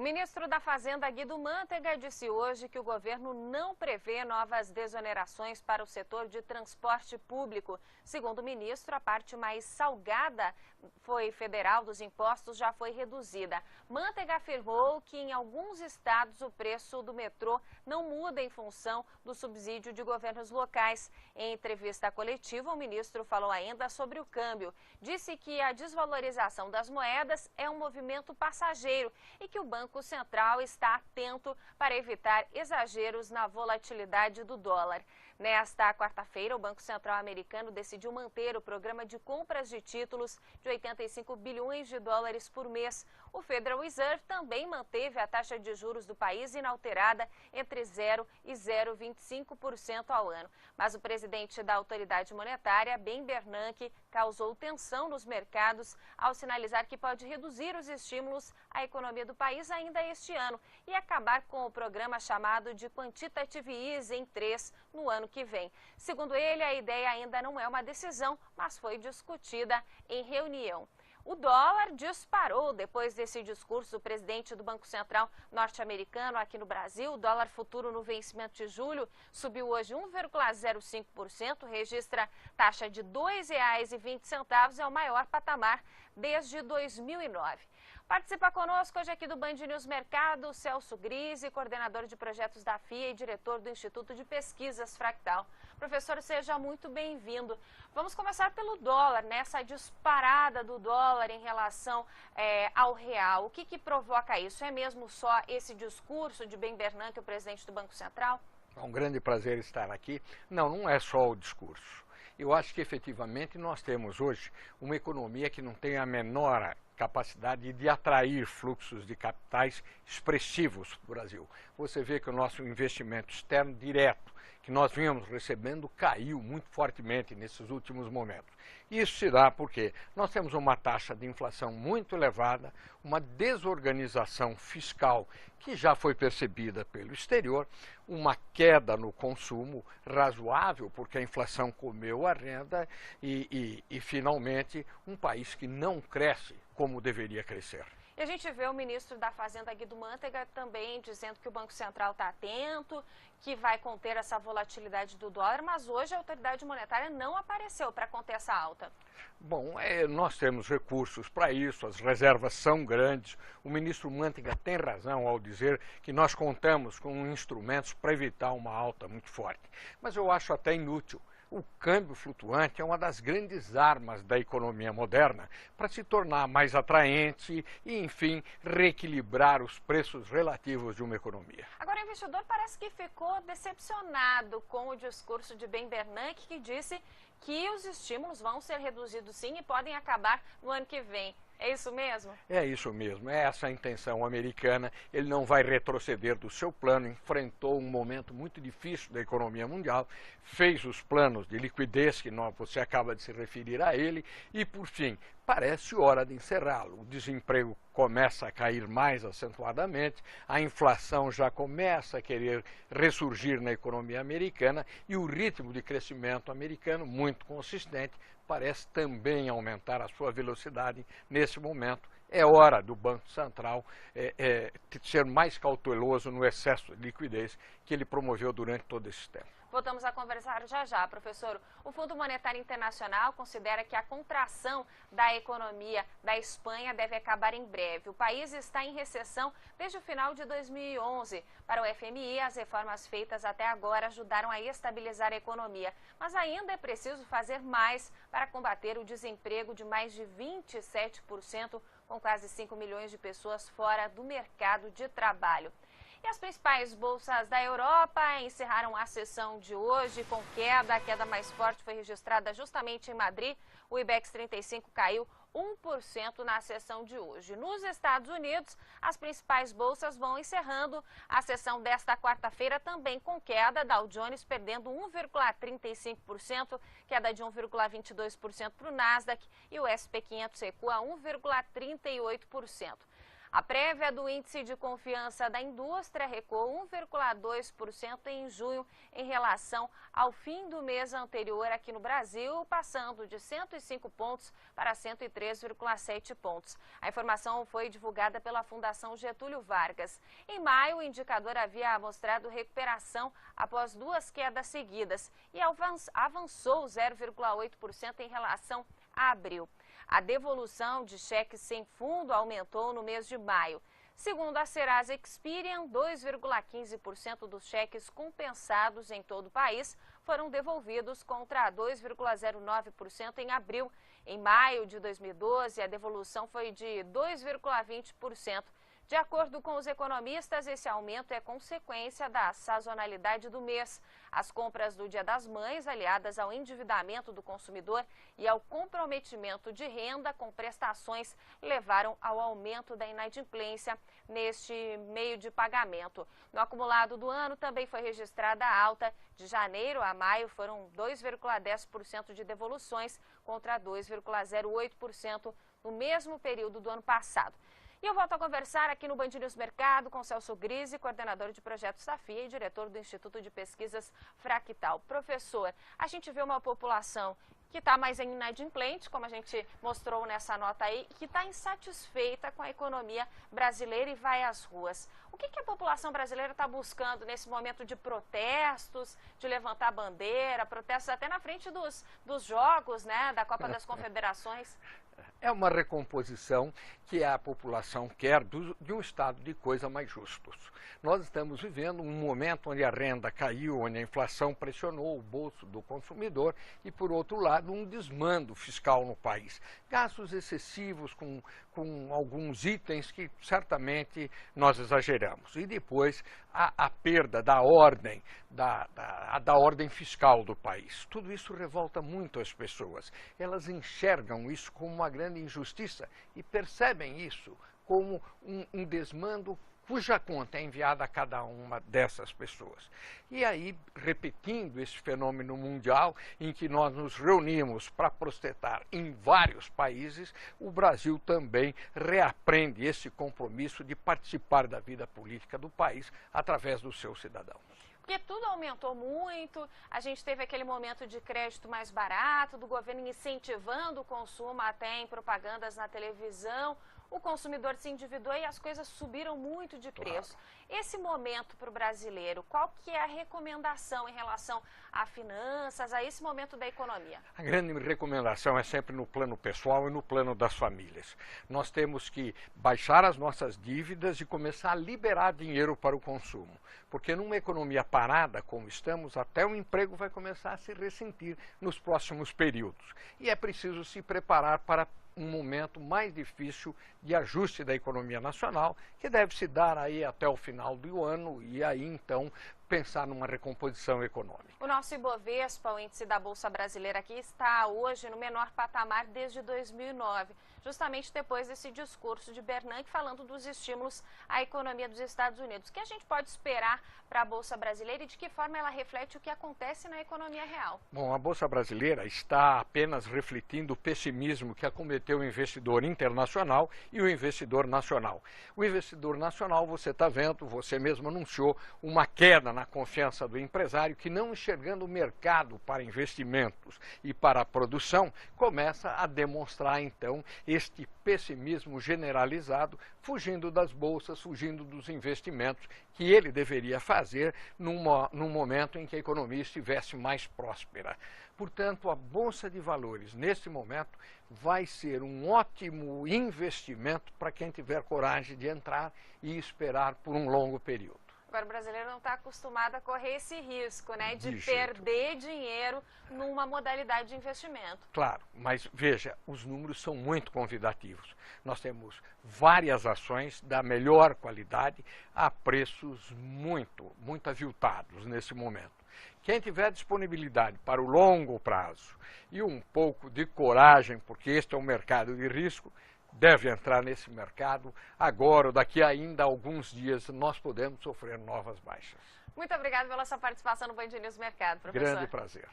ministro da Fazenda, Guido Mantega, disse hoje que o governo não prevê novas desonerações para o setor de transporte público. Segundo o ministro, a parte mais salgada federal dos impostos já foi reduzida. Mantega afirmou que em alguns estados o preço do metrô não muda em função do subsídio de governos locais. Em entrevista coletiva, o ministro falou ainda sobre o câmbio. Disse que a desvalorização das moedas é um movimento passageiro e que o Banco Central está atento para evitar exageros na volatilidade do dólar. Nesta quarta-feira, o Banco Central americano decidiu manter o programa de compras de títulos de 85 bilhões de dólares por mês. O Federal Reserve também manteve a taxa de juros do país inalterada entre 0% e 0,25% ao ano. Mas o presidente da autoridade monetária, Ben Bernanke, causou tensão nos mercados ao sinalizar que pode reduzir os estímulos à economia do país ainda este ano e acabar com o programa chamado de Quantitative Easing 3 no ano que vem. Segundo ele, a ideia ainda não é uma decisão, mas foi discutida em reunião. O dólar disparou depois desse discurso do presidente do Banco Central norte-americano aqui no Brasil. O dólar futuro no vencimento de julho subiu hoje 1,05%, registra taxa de R$ 2,20, é o maior patamar desde 2009. Participa conosco hoje aqui do Band News Mercado, Celso Grise, coordenador de projetos da FIA e diretor do Instituto de Pesquisas Fractal. Professor, seja muito bem-vindo. Vamos começar pelo dólar, né? Essa disparada do dólar em relação ao real. O que provoca isso? É mesmo só esse discurso de Ben Bernanke, o presidente do Banco Central? É um grande prazer estar aqui. Não é só o discurso. Eu acho que efetivamente nós temos hoje uma economia que não tem a menor capacidade de atrair fluxos de capitais expressivos para o Brasil. Você vê que o nosso investimento externo direto, que nós vínhamos recebendo, caiu muito fortemente nesses últimos momentos. Isso se dá porque nós temos uma taxa de inflação muito elevada, uma desorganização fiscal que já foi percebida pelo exterior, uma queda no consumo razoável, porque a inflação comeu a renda e finalmente, um país que não cresce como deveria crescer. E a gente vê o ministro da Fazenda, Guido Mantega, também dizendo que o Banco Central está atento, que vai conter essa volatilidade do dólar, mas hoje a autoridade monetária não apareceu para conter essa alta. Bom, nós temos recursos para isso, as reservas são grandes. O ministro Mantega tem razão ao dizer que nós contamos com instrumentos para evitar uma alta muito forte. Mas eu acho até inútil. O câmbio flutuante é uma das grandes armas da economia moderna para se tornar mais atraente e, enfim, reequilibrar os preços relativos de uma economia. Agora, o investidor parece que ficou decepcionado com o discurso de Ben Bernanke, que disse que os estímulos vão ser reduzidos sim e podem acabar no ano que vem. É isso mesmo? É isso mesmo, é essa a intenção americana. Ele não vai retroceder do seu plano, enfrentou um momento muito difícil da economia mundial, fez os planos de liquidez, que você acaba de se referir a ele, e por fim, parece hora de encerrá-lo. O desemprego começa a cair mais acentuadamente, a inflação já começa a querer ressurgir na economia americana e o ritmo de crescimento americano, muito consistente, parece também aumentar a sua velocidade nesse momento. É hora do Banco Central ser mais cauteloso no excesso de liquidez que ele promoveu durante todo esse tempo. Voltamos a conversar já, professor. O Fundo Monetário Internacional considera que a contração da economia da Espanha deve acabar em breve. O país está em recessão desde o final de 2011. Para o FMI, as reformas feitas até agora ajudaram a estabilizar a economia. Mas ainda é preciso fazer mais para combater o desemprego de mais de 27%, com quase 5 milhões de pessoas fora do mercado de trabalho. E as principais bolsas da Europa encerraram a sessão de hoje com queda. A queda mais forte foi registrada justamente em Madrid. O IBEX 35 caiu 1% na sessão de hoje. Nos Estados Unidos, as principais bolsas vão encerrando a sessão desta quarta-feira também com queda. Dow Jones perdendo 1,35%, queda de 1,22% para o Nasdaq e o S&P 500 recua 1,38%. A prévia do índice de confiança da indústria recuou 1,2% em junho em relação ao fim do mês anterior aqui no Brasil, passando de 105 pontos para 103,7 pontos. A informação foi divulgada pela Fundação Getúlio Vargas. Em maio, o indicador havia mostrado recuperação após 2 quedas seguidas e avançou 0,8% em relação a abril. A devolução de cheques sem fundo aumentou no mês de maio. Segundo a Serasa Experian, 2,15% dos cheques compensados em todo o país foram devolvidos contra 2,09% em abril. Em maio de 2012, a devolução foi de 2,20%. De acordo com os economistas, esse aumento é consequência da sazonalidade do mês. As compras do Dia das Mães, aliadas ao endividamento do consumidor e ao comprometimento de renda com prestações, levaram ao aumento da inadimplência neste meio de pagamento. No acumulado do ano, também foi registrada a alta. De janeiro a maio, foram 2,10% de devoluções contra 2,08% no mesmo período do ano passado. E eu volto a conversar aqui no Band News Mercado com Celso Grise, coordenador de projetos da FIA e diretor do Instituto de Pesquisas Fractal. Professor, a gente vê uma população que está mais inadimplente, como a gente mostrou nessa nota aí, que está insatisfeita com a economia brasileira e vai às ruas. O que a população brasileira está buscando nesse momento de protestos, de levantar bandeira, protestos até na frente dos jogos, né, da Copa das Confederações? É uma recomposição que a população quer de um estado de coisa mais justo. Nós estamos vivendo um momento onde a renda caiu, onde a inflação pressionou o bolso do consumidor e, por outro lado, um desmando fiscal no país. Gastos excessivos com alguns itens que certamente nós exageramos. E depois a perda da ordem, da ordem fiscal do país. Tudo isso revolta muito as pessoas. Elas enxergam isso como uma grande injustiça e percebem isso como um desmando cuja conta é enviada a cada uma dessas pessoas. E aí, repetindo esse fenômeno mundial em que nós nos reunimos para protestar em vários países, o Brasil também reaprende esse compromisso de participar da vida política do país através dos seus cidadãos. Porque tudo aumentou muito, a gente teve aquele momento de crédito mais barato, do governo incentivando o consumo até em propagandas na televisão. O consumidor se endividou e as coisas subiram muito de preço. Claro. Esse momento para o brasileiro, qual que é a recomendação em relação a finanças, a esse momento da economia? A grande recomendação é sempre no plano pessoal e no plano das famílias. Nós temos que baixar as nossas dívidas e começar a liberar dinheiro para o consumo. Porque numa economia parada, como estamos, até o emprego vai começar a se ressentir nos próximos períodos. E é preciso se preparar para um momento mais difícil de ajuste da economia nacional, que deve se dar aí até o final do ano e aí então pensar numa recomposição econômica. O nosso Ibovespa, o índice da Bolsa Brasileira aqui, está hoje no menor patamar desde 2009, justamente depois desse discurso de Bernanke falando dos estímulos à economia dos Estados Unidos. O que a gente pode esperar para a Bolsa Brasileira e de que forma ela reflete o que acontece na economia real? Bom, a Bolsa Brasileira está apenas refletindo o pessimismo que acometeu o investidor internacional e o investidor nacional. O investidor nacional, você está vendo, você mesmo anunciou uma queda na confiança do empresário que, não enxergando o mercado para investimentos e para a produção, começa a demonstrar então este pessimismo generalizado, fugindo das bolsas, fugindo dos investimentos que ele deveria fazer num momento em que a economia estivesse mais próspera. Portanto, a Bolsa de Valores, nesse momento, vai ser um ótimo investimento para quem tiver coragem de entrar e esperar por um longo período. Agora, o brasileiro não está acostumado a correr esse risco, né, de perder dinheiro numa modalidade de investimento. Claro, mas veja, os números são muito convidativos. Nós temos várias ações da melhor qualidade a preços muito aviltados nesse momento. Quem tiver disponibilidade para o longo prazo e um pouco de coragem, porque este é um mercado de risco, deve entrar nesse mercado agora ou daqui ainda a alguns dias nós podemos sofrer novas baixas. Muito obrigada pela sua participação no Band News Mercado, professor. Grande prazer.